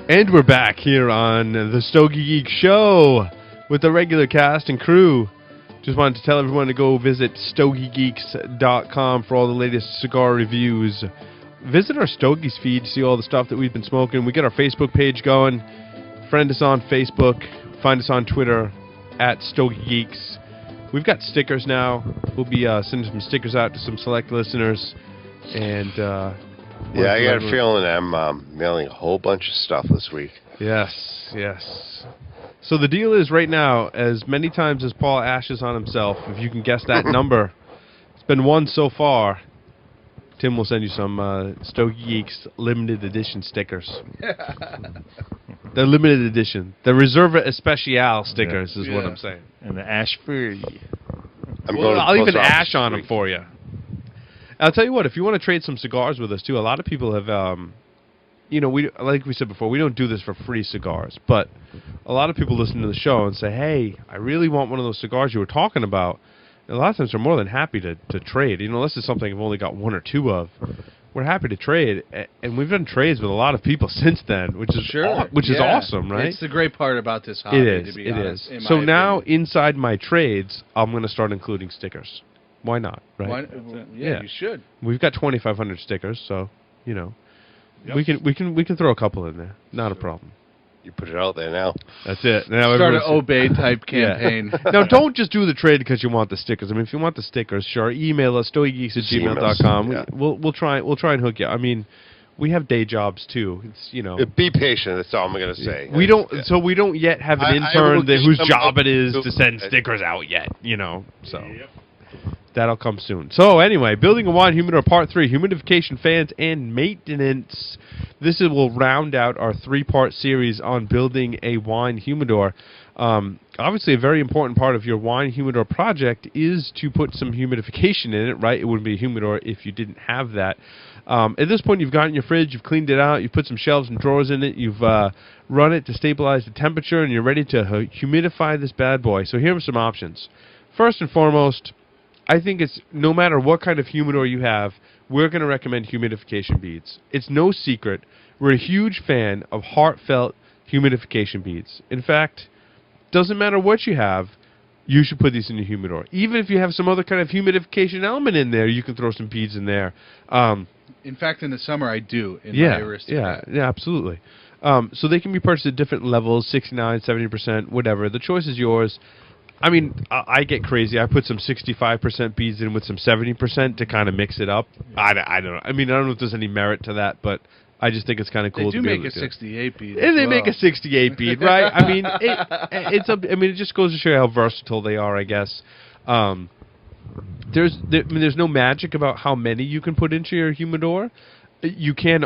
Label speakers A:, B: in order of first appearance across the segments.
A: And we're back here on the Stogie Geeks show with the regular cast and crew. Just wanted to tell everyone to go visit StogieGeeks.com for all the latest cigar reviews. Visit our Stogies feed to see all the stuff that we've been smoking. We get our Facebook page going. Friend us on Facebook. Find us on Twitter at Stogie Geeks. We've got stickers now. We'll be sending some stickers out to some select listeners. And
B: yeah, I got a feeling I'm mailing a whole bunch of stuff this week.
A: Yes, yes. So the deal is right now, as many times as Paul ashes on himself, if you can guess that number, it's been one so far. Tim will send you some Stogie Geeks limited edition stickers. They're limited edition. The Reserva Especial stickers is what I'm saying.
C: And the ash free.
A: I'll even ash on them for you. I'll tell you what, if you want to trade some cigars with us, too, a lot of people have, we like we said before, we don't do this for free cigars, but a lot of people listen to the show and say, hey, I really want one of those cigars you were talking about. And a lot of times they're more than happy to trade. This is something I've only got one or two of. We're happy to trade, and we've done trades with a lot of people since then, which is awesome, right?
D: It's the great part about this hobby,
A: it is. So now, inside my trades, I'm going to start including stickers. Why not, right?
D: Yeah, you should.
A: We've got 2,500 stickers, so, we can throw a couple in there. Not a problem.
B: You put it out there now.
A: That's it. Now
D: start an obey type campaign.
A: Now, don't just do the trade because you want the stickers. I mean, if you want the stickers, sure, email us, stogiegeeks@gmail.com.
B: Yeah.
A: We'll try and hook you. I mean, we have day jobs too. It's
B: Be patient. That's all I'm going to say.
A: We don't yet have an intern whose job it is to send stickers out yet. So. Yep. That'll come soon. So anyway, building a wine humidor part 3, humidification, fans, and maintenance. This will round out our 3-part series on building a wine humidor. Obviously, a very important part of your wine humidor project is to put some humidification in it, right? It wouldn't be a humidor if you didn't have that. At this point, you've got it in your fridge, you've cleaned it out, you've put some shelves and drawers in it, you've run it to stabilize the temperature, and you're ready to humidify this bad boy. So here are some options. First and foremost, I think it's no matter what kind of humidor you have, we're going to recommend humidification beads. It's no secret. We're a huge fan of heartfelt humidification beads. In fact, doesn't matter what you have, you should put these in your humidor. Even if you have some other kind of humidification element in there, you can throw some beads in there.
D: In fact, in the summer, I do.
A: Yeah, absolutely. So they can be purchased at different levels, 69, 70%, whatever. The choice is yours. I mean, I get crazy. I put some 65% beads in with some 70% to kind of mix it up. I don't know. I mean, I don't know if there's any merit to that, but I just think it's kind of cool.
D: They do make a 68 bead.
A: And they make a 68 bead, right? I mean, it just goes to show you how versatile they are, I guess. There's no magic about how many you can put into your humidor. You can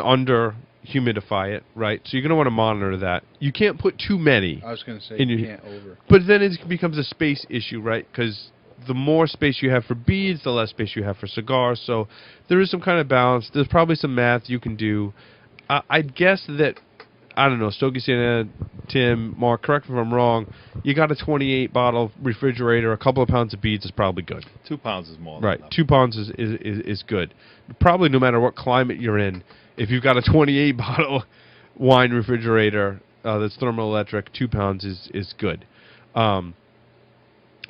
A: humidify it, right? So you're going to want to monitor that. You can't put too many.
D: I was going to say you can't over.
A: But then it becomes a space issue, right? Because the more space you have for beads, the less space you have for cigars. So there is some kind of balance. There's probably some math you can do. I'd guess that, I don't know, Stogie, Santa, Tim, Mark, correct me if I'm wrong, you got a 28-bottle refrigerator, a couple of pounds of beads is probably good.
C: 2 pounds is more.
A: Right, 2 pounds is good. Probably no matter what climate you're in, if you've got a 28-bottle wine refrigerator that's thermoelectric, 2 pounds is good.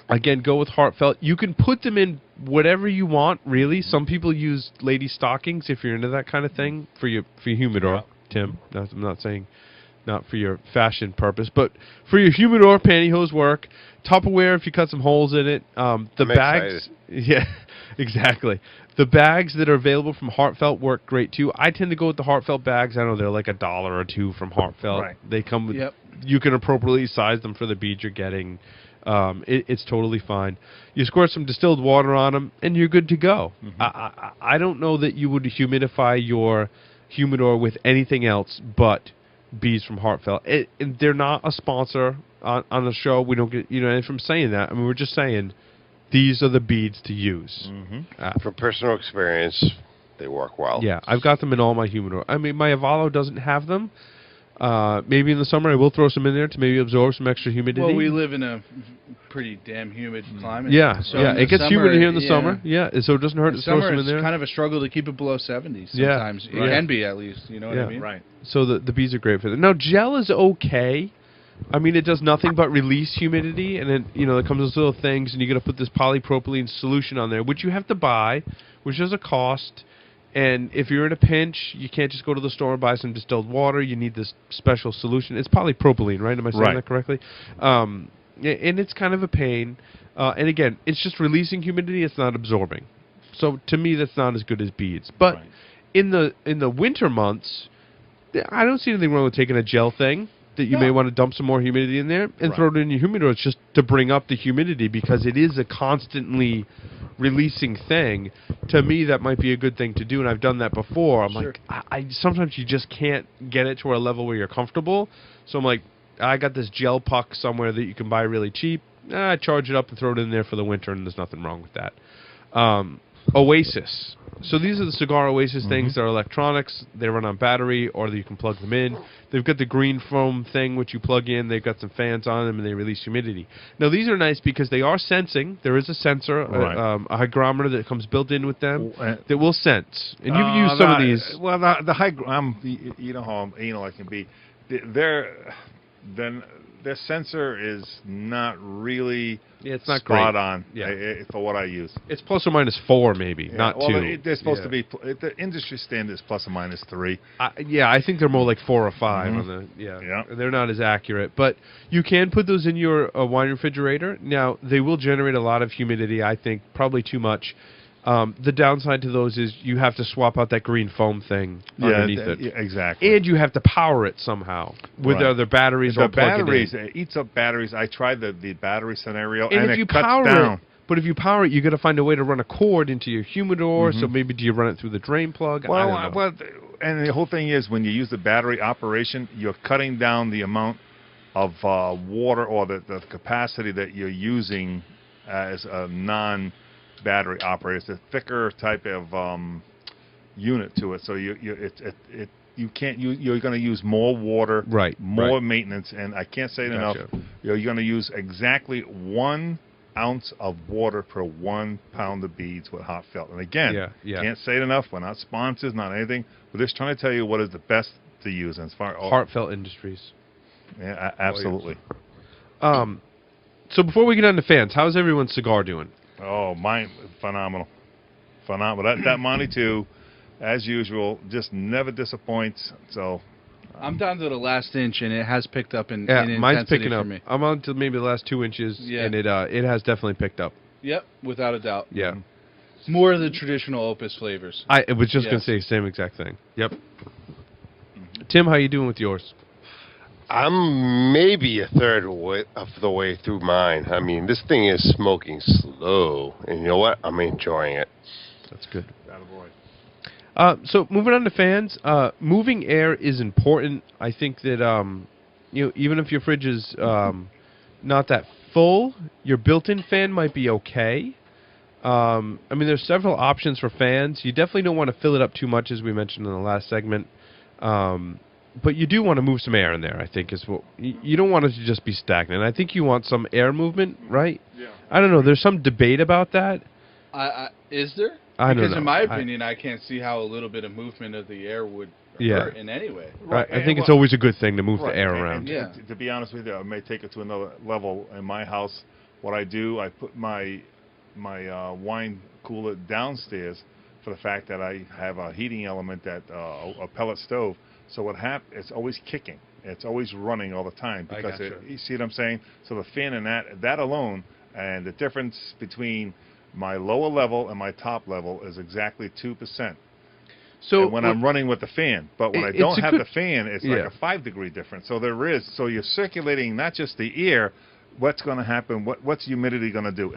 A: Again, go with heartfelt. You can put them in whatever you want, really. Some people use lady stockings if you're into that kind of thing for your humidor, Tim. I'm not saying not for your fashion purpose, but for your humidor, pantyhose work. Tupperware if you cut some holes in it. The bags, yeah, exactly. The bags that are available from Heartfelt work great too. I tend to go with the Heartfelt bags. I know they're like $1 or $2 from Heartfelt.
C: Right.
A: They come with. Yep. You can appropriately size them for the beads you're getting. It's totally fine. You squirt some distilled water on them, and you're good to go. Mm-hmm. I don't know that you would humidify your humidor with anything else but beads from Heartfelt. They're not a sponsor on the show. We don't get anything from saying that. I mean, we're just saying these are the beads to use.
B: Mm-hmm. From personal experience, they work well.
A: Yeah, I've got them in all my humidor. I mean, my Avalo doesn't have them. Maybe in the summer I will throw some in there to maybe absorb some extra humidity.
D: Well, we live in a pretty damn humid climate.
A: Yeah,
D: so
A: yeah. It gets humid here in the summer. Yeah, so it doesn't hurt to throw some in there.
D: It's kind of a struggle to keep it below 70 sometimes.
A: Yeah,
D: it can be at least. You know what I mean?
C: Right.
A: So the bees are great for that. Now gel is okay. I mean, it does nothing but release humidity, and then it comes with little things, and you got to put this polypropylene solution on there, which you have to buy, which is a cost. And if you're in a pinch, you can't just go to the store and buy some distilled water. You need this special solution. It's polypropylene, right? Am I saying that correctly? And it's kind of a pain. And again, it's just releasing humidity. It's not absorbing. So to me, that's not as good as beads. But in the winter months, I don't see anything wrong with taking a gel thing that you may want to dump some more humidity in there and throw it in your humidor. It's just to bring up the humidity because it is a constantly releasing thing. To me, that might be a good thing to do, and I've done that before. I'm like, I sometimes you just can't get it to a level where you're comfortable. So I'm like, I got this gel puck somewhere that you can buy really cheap. I charge it up and throw it in there for the winter, and there's nothing wrong with that. Oasis. So these are the Cigar Oasis things. They're electronics. They run on battery, or you can plug them in. They've got the green foam thing, which you plug in. They've got some fans on them, and they release humidity. Now, these are nice because they are sensing. There is a sensor, a hygrometer that comes built in with them that will sense. And you've used some of these.
C: Well, you know how anal I can be. Their sensor is not really
A: it's not
C: spot
A: great.
C: On for what I use.
A: It's plus or minus 4, maybe, not 2.
C: They're supposed to be. The industry standard is plus or minus 3.
A: I think they're more like 4 or 5 on the. They're not as accurate, but you can put those in your wine refrigerator. Now they will generate a lot of humidity. I think probably too much. The downside to those is you have to swap out that green foam thing underneath it.
C: Yeah, exactly.
A: And you have to power it somehow with other batteries or plug it in.
C: It eats up batteries. I tried the battery scenario,
A: and
C: if
A: you
C: it cuts
A: power
C: down.
A: But if you power it, you got to find a way to run a cord into your humidor. So maybe do you run it through the drain plug? I don't know.
C: And the whole thing is when you use the battery operation, you're cutting down the amount of water or the capacity that you're using as a non-battery operator. It's a thicker type of unit to it, so you can't. You're going to use more water, more maintenance, and I can't say it enough. You're going to use exactly 1 ounce of water per 1 pound of beads with hot felt. And again, can't say it enough. We're not sponsors, not anything. We're just trying to tell you what is the best to use. And as far
A: Heartfelt Industries.
C: Yeah, absolutely.
A: So before we get on to fans, how's everyone's cigar doing?
C: Oh, mine phenomenal. That Monty 2, as usual, just never disappoints. So
D: I'm down to the last inch, and it has picked up in
A: mine's
D: intensity
A: picking up.
D: For me.
A: I'm on to maybe the last 2 inches, and it has definitely picked up.
D: Yep, without a doubt.
A: Yeah.
D: More of the traditional Opus flavors.
A: I was just going to say the same exact thing. Yep. Tim, how you doing with yours?
B: I'm maybe a third of the way through mine. I mean, this thing is smoking slow, and you know what? I'm enjoying it.
A: That's good. So moving on to fans, moving air is important. I think that even if your fridge is not that full, your built-in fan might be okay. I mean, there's several options for fans. You definitely don't want to fill it up too much, as we mentioned in the last segment. But you do want to move some air in there, I think. You don't want it to just be stagnant. I think you want some air movement, right? Yeah. I don't know. There's some debate about that.
D: Is there?
A: I don't know.
D: Because in my opinion, I can't see how a little bit of movement of the air would hurt in any way.
A: Right. I think it's always a good thing to move the air around.
C: And to be honest with you, I may take it to another level. In my house, what I do, I put my wine cooler downstairs for the fact that I have a heating element that a pellet stove. So what happens? It's always kicking. It's always running all the time because you see what I'm saying. So the fan and that alone, and the difference between my lower level and my top level is exactly 2%. So when I'm running with the fan, but when I don't have the fan, it's like a 5-degree difference. So so you're circulating not just the air. What's going to happen? What's humidity going to do?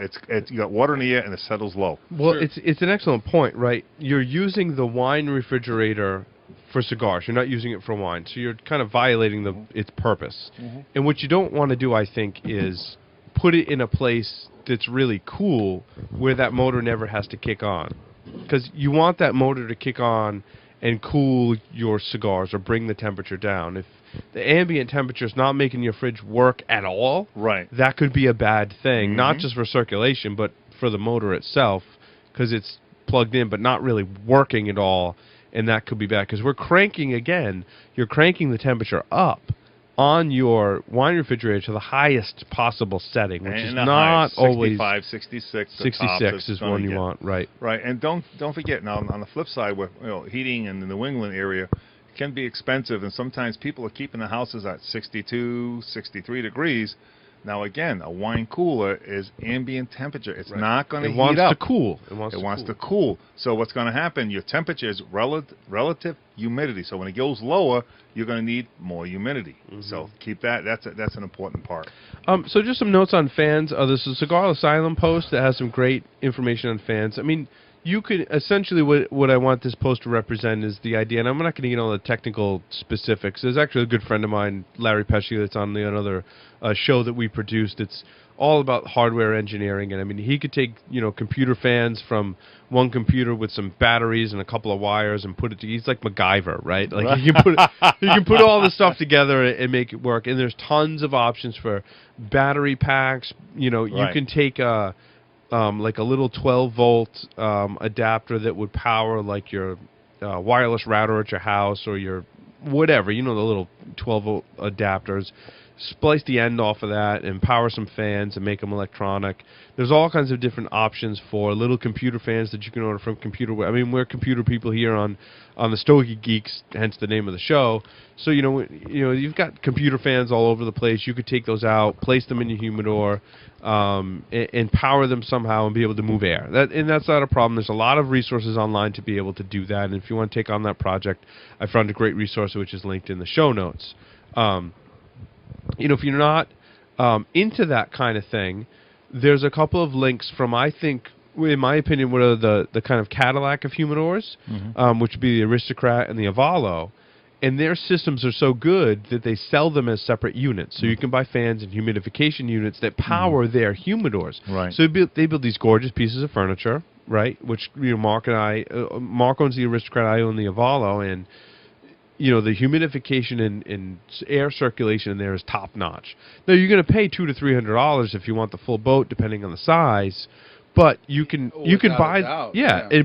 C: You got water in the air and it settles low.
A: Well, it's an excellent point, right? You're using the wine refrigerator for cigars. You're not using it for wine, so you're kind of violating its purpose. And what you don't want to do, I think, is put it in a place that's really cool where that motor never has to kick on, because you want that motor to kick on and cool your cigars or bring the temperature down. If the ambient temperature is not making your fridge work at all,
C: Right.
A: that could be a bad thing, not just for circulation, but for the motor itself, because it's plugged in but not really working at all, and that could be bad. Because you're cranking the temperature up on your wine refrigerator to the highest possible setting, which is not always
C: 65, 66.
A: 66 is one you want, right?
C: Right, and don't forget now on the flip side, with heating in the New England area can be expensive, and sometimes people are keeping the houses at 62, 63 degrees. Now again, a wine cooler is ambient temperature. It's not going to heat up.
A: It wants to cool.
C: It wants to cool. So what's going to happen? Your temperature is relative humidity. So when it goes lower, you're going to need more humidity. So keep that. That's an important part.
A: So just some notes on fans. There's a Cigar Asylum post that has some great information on fans. I mean, you could essentially what I want this post to represent is the idea, and I'm not going to get all the technical specifics. There's actually a good friend of mine, Larry Pesci, that's on another show that we produced. It's all about hardware engineering, and I mean, he could take computer fans from one computer with some batteries and a couple of wires and put it together. He's like MacGyver, right? Like he can put all this stuff together and make it work. And there's tons of options for battery packs. You can take like a little 12-volt adapter that would power like your wireless router at your house or your whatever, the little 12-volt adapters. Splice the end off of that and power some fans and make them electronic. There's all kinds of different options for little computer fans that you can order from Computer. I mean, we're computer people here on the Stogie Geeks, hence the name of the show. So you've got computer fans all over the place. You could take those out, place them in your humidor, and power them somehow and be able to move air. That's not a problem. There's a lot of resources online to be able to do that. And if you want to take on that project, I found a great resource which is linked in the show notes. If you're not into that kind of thing, there's a couple of links from, I think, in my opinion, what are the kind of Cadillac of humidors, which would be the Aristocrat and the Avalo. And their systems are so good that they sell them as separate units. So you can buy fans and humidification units that power their humidors.
C: Right.
A: So they build these gorgeous pieces of furniture, right? Which Mark owns the Aristocrat, I own the Avalo, and the humidification and air circulation in there is top notch. Now you're going to pay $200 to $300 if you want the full boat, depending on the size. But you can buy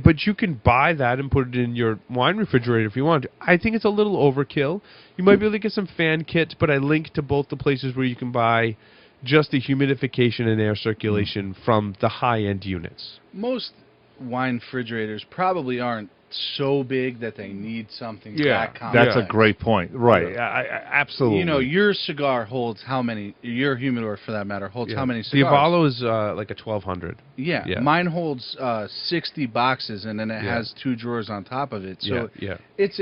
A: but you can buy that and put it in your wine refrigerator if you want to. I think it's a little overkill. You might be able to get some fan kits, but I link to both the places where you can buy just the humidification and air circulation from the high-end units.
D: Most wine refrigerators probably aren't so big that they need something that complex.
C: That's a great point. Right. I absolutely.
D: Your cigar holds how many? Your humidor, for that matter, holds how many cigars?
A: The Avalo is like a 1200.
D: Yeah. Mine holds 60 boxes, and then it has 2 drawers on top of it. So it's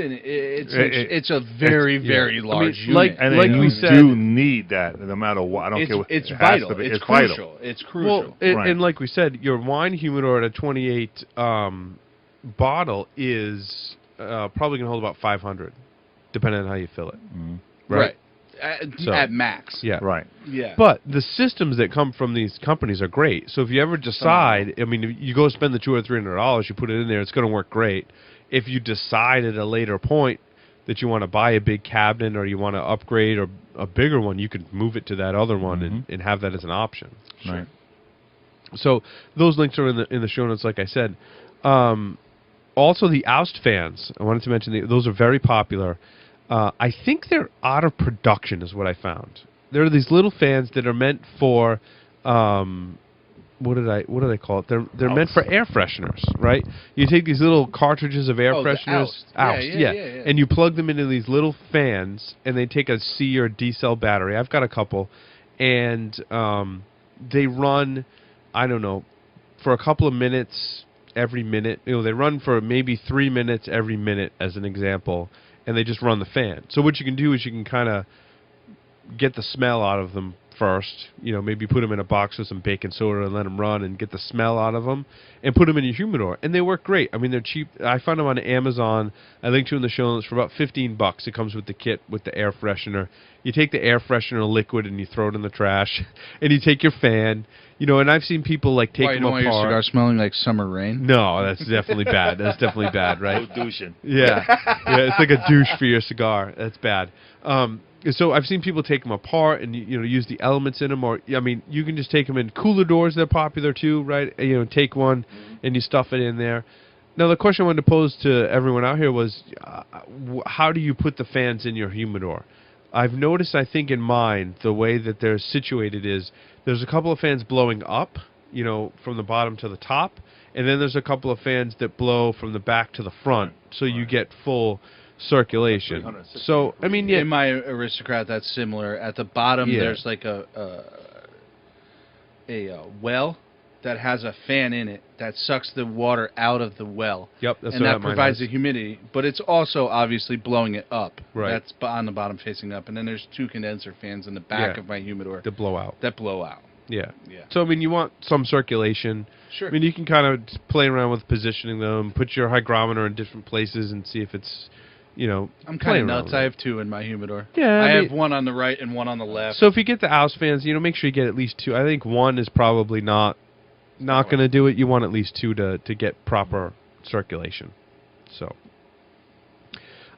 D: a very large unit.
C: Like we said, you do need that no matter what. I don't care what.
D: It's vital. It's crucial. It's crucial.
A: Well, and like we said, your wine humidor at a 28 bottle is probably going to hold about 500, depending on how you fill it.
D: Right. At max.
A: Yeah.
C: Right.
D: Yeah.
A: But the systems that come from these companies are great. So if you ever decide, I mean, if you go spend the $200 or $300, you put it in there, it's going to work great. If you decide at a later point that you want to buy a big cabinet or you want to upgrade or a bigger one, you can move it to that other one and have that as an option.
C: Right.
A: So those links are in the show notes, like I said. Also, the oust fans, I wanted to mention, those are very popular. I think they're out of production is what I found. There are these little fans that are meant for, what did I call it? They're meant for air fresheners, right? You take these little cartridges of air fresheners, oust, and you plug them into these little fans, and they take a C or D cell battery. I've got a couple, and they run, I don't know, for a couple of minutes every minute. They run for maybe 3 minutes every minute, as an example, and they just run the fan. So what you can do is you can kind of get the smell out of them first. Maybe put them in a box with some baking soda and let them run and get the smell out of them, and put them in your humidor. And they work great. I mean, they're cheap. I found them on Amazon. I linked to in the show notes for about $15. It comes with the kit with the air freshener. You take the air freshener liquid and you throw it in the trash, and you take your fan. You know, and I've seen people like take them
D: you don't want your
A: apart.
D: cigar smelling like summer rain?
A: No, that's definitely bad. That's definitely bad, right?
C: No douching.
A: Yeah, it's like a douche for your cigar. That's bad. So I've seen people take them apart and use the elements in them, or I mean, you can just take them in cooler doors. They're popular too, right? Take one and you stuff it in there. Now the question I wanted to pose to everyone out here was, how do you put the fans in your humidor? I've noticed, I think in mine, the way that they're situated is there's a couple of fans blowing up, from the bottom to the top, and then there's a couple of fans that blow from the back to the front, so you get full circulation. So, I mean,
D: in my Aristocrat, that's similar. At the bottom, there's like a well that has a fan in it that sucks the water out of the well.
A: Yep, that's
D: and
A: what
D: that provides the humidity, but it's also obviously blowing it up.
A: Right.
D: That's on the bottom facing up, and then there's 2 condenser fans in the back of my humidor
A: that blow out.
D: Yeah.
A: So, I mean, you want some circulation.
D: Sure.
A: I mean, you can kind of play around with positioning them, put your hygrometer in different places and see if it's,
D: I'm kind of nuts. I have 2 in my humidor.
A: Yeah.
D: I have one on the right and one on the left.
A: So if you get the house fans, make sure you get at least 2. I think 1 is probably not going to do it. You want at least 2 to get proper circulation. So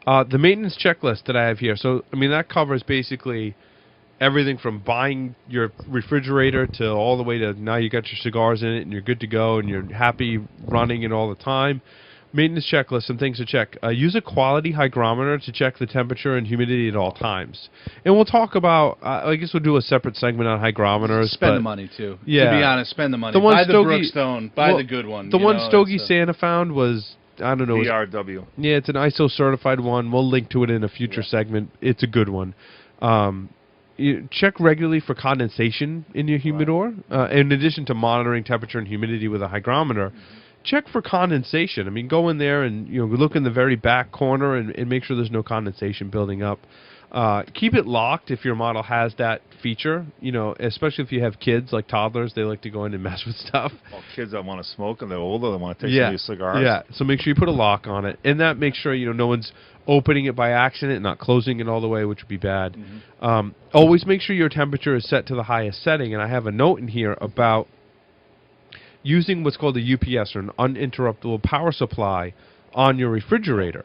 A: the maintenance checklist that I have here. So, I mean, that covers basically everything from buying your refrigerator to all the way to now you got your cigars in it and you're good to go and you're happy running it all the time. Maintenance checklist, some things to check. Use a quality hygrometer to check the temperature and humidity at all times. And we'll talk about, I guess we'll do a separate segment on hygrometers.
D: Spend the money, too.
A: Yeah.
D: To be honest, spend the money.
A: Buy
D: the Brookstone. Buy the good one.
A: The one Stogie Santa found was, I don't know.
C: DRW.
A: Yeah, it's an ISO certified one. We'll link to it in a future segment. It's a good one. You check regularly for condensation in your humidor. In addition to monitoring temperature and humidity with a hygrometer, check for condensation. I mean, go in there and look in the very back corner and make sure there's no condensation building up. Keep it locked if your model has that feature. Especially if you have kids like toddlers, they like to go in and mess with stuff.
C: Well, kids that want to smoke and they're older, they want to take some of these cigars.
A: Yeah, so make sure you put a lock on it, and that makes sure no one's opening it by accident and not closing it all the way, which would be bad. Always make sure your temperature is set to the highest setting, and I have a note in here about using what's called a UPS, or an uninterruptible power supply, on your refrigerator.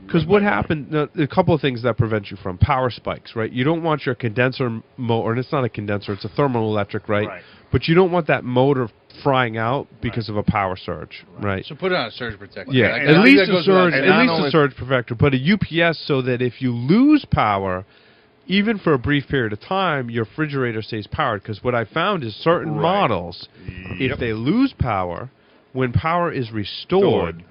A: Because what happened, a couple of things that prevent you from power spikes, right? You don't want your condenser motor, and it's not a condenser, it's a thermoelectric, right? But you don't want that motor frying out because of a power surge, right?
D: So put it on a surge protector.
A: Yeah, at least a surge protector, but a UPS so that if you lose power, even for a brief period of time, your refrigerator stays powered. Because what I found is certain models, if they lose power, when power is restored,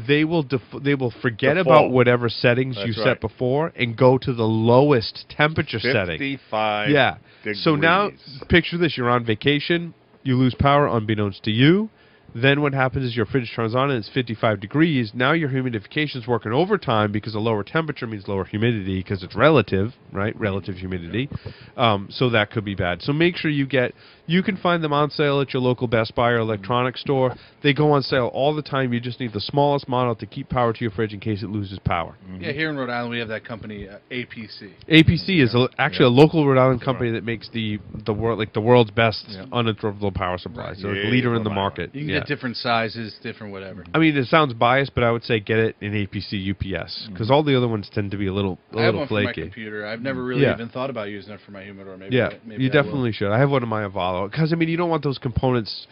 A: they will forget about whatever settings you set before and go to the lowest temperature setting.
C: 55 degrees.
A: So now, picture this. You're on vacation. You lose power unbeknownst to you. Then what happens is your fridge turns on and it's 55 degrees. Now your humidification is working overtime because a lower temperature means lower humidity because it's relative, right? Relative humidity. So that could be bad. So make sure you can find them on sale at your local Best Buy or electronics store. They go on sale all the time. You just need the smallest model to keep power to your fridge in case it loses power.
D: Yeah, here in Rhode Island we have that company, APC.
A: APC is actually a local Rhode Island company that makes the world's best uninterruptible power supply. So it's a leader in the market.
D: You can get different sizes, different whatever.
A: I mean, it sounds biased, but I would say get it in APC UPS because all the other ones tend to be a little flaky.
D: I have one for my computer. I've never really even thought about using it for my humidor. Maybe
A: you definitely should. I have one in my Avalo because I mean, you don't want those components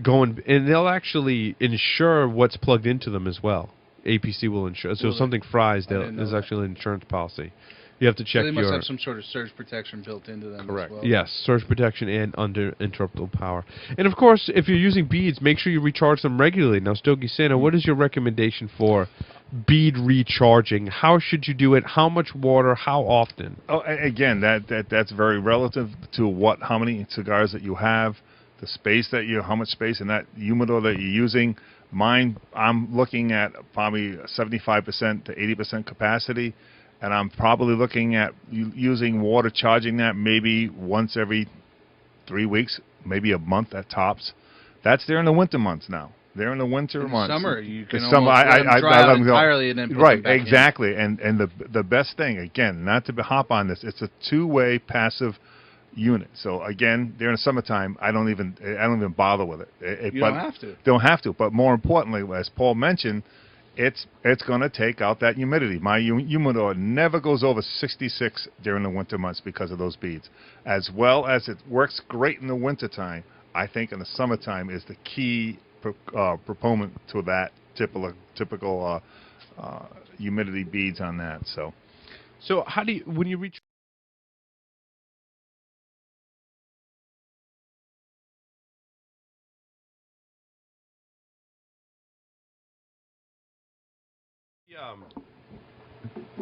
A: going, and they'll actually insure what's plugged into them as well. APC will insure. So if something fries, there's actually an insurance policy. You have to check.
D: So they must have some sort of surge protection built into them.
A: Correct.
D: As well.
A: Yes, surge protection and uninterruptible power. And of course, if you're using beads, make sure you recharge them regularly. Now, Stogie Santa, what is your recommendation for bead recharging? How should you do it? How much water? How often?
C: Oh, again, that's very relative to how many cigars that you have, the space how much space in that humidor that you're using. Mine, I'm looking at probably 75% to 80% capacity. And I'm probably looking at using water, charging that maybe once every 3 weeks, maybe a month at tops. That's there in the winter months now. They're in the winter months.
D: Summer, you can almost let them dry out entirely and then put them back
C: exactly. In. And the best thing, again, not to hop on this, it's a two-way passive unit. So again, during the summertime, I don't even bother with it.
D: You don't have to.
C: Don't have to. But more importantly, as Paul mentioned, it's going to take out that humidity. My humidor never goes over 66 during the winter months because of those beads. As well as it works great in the wintertime, I think in the summertime is the key proponent to that typical humidity beads on that.
A: So how do you, when you reach...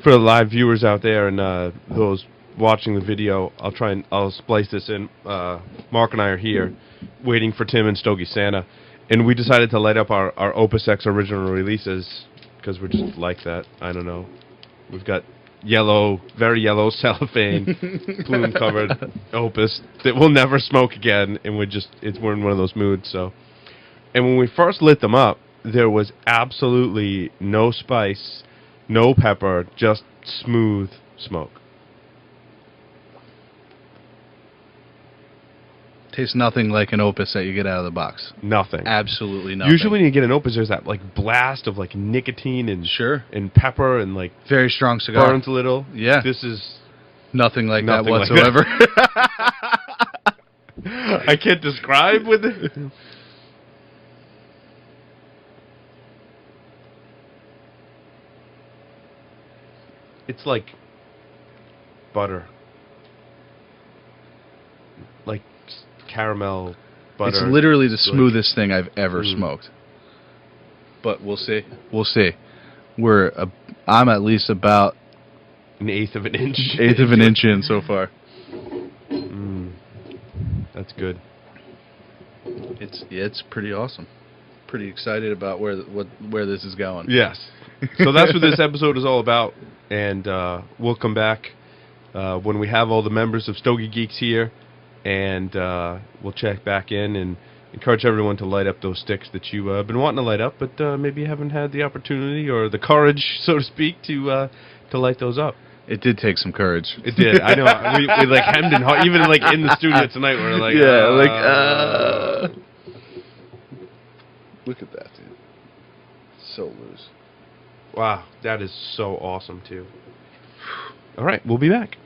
A: For the live viewers out there and those watching the video, I'll splice this in. Mark and I are here waiting for Tim and Stogie Santa, and we decided to light up our Opus X original releases because we're just like that. I don't know. We've got yellow, very yellow cellophane, plume covered Opus that will never smoke again, and we're in one of those moods. So, and when we first lit them up, there was absolutely no spice, no pepper, just smooth smoke.
D: Tastes nothing like an Opus that you get out of the box.
A: Nothing.
D: Absolutely nothing.
A: Usually when you get an Opus, there's that like blast of like nicotine and and pepper and like
D: very strong cigar.
A: Burns a little.
D: Yeah.
A: This is
D: nothing like that
A: like
D: whatsoever.
A: That. I can't describe with it. It's like butter. Like caramel butter.
D: It's literally the smoothest thing I've ever smoked. But we'll see. We'll see. I'm at least about
A: an eighth of an inch.
D: Eighth of an inch in so far.
A: That's good.
D: It's pretty awesome. Pretty excited about where this is going.
A: Yes. So that's what this episode is all about, and we'll come back when we have all the members of Stogie Geeks here, and we'll check back in and encourage everyone to light up those sticks that you have been wanting to light up, but maybe you haven't had the opportunity or the courage, so to speak, to light those up.
D: It did take some courage.
A: It did. I know. We like hemmed and hawed, even like in the studio tonight. We're like,
D: look at that, dude. So loose.
A: Wow, that is so awesome too. All right, we'll be back.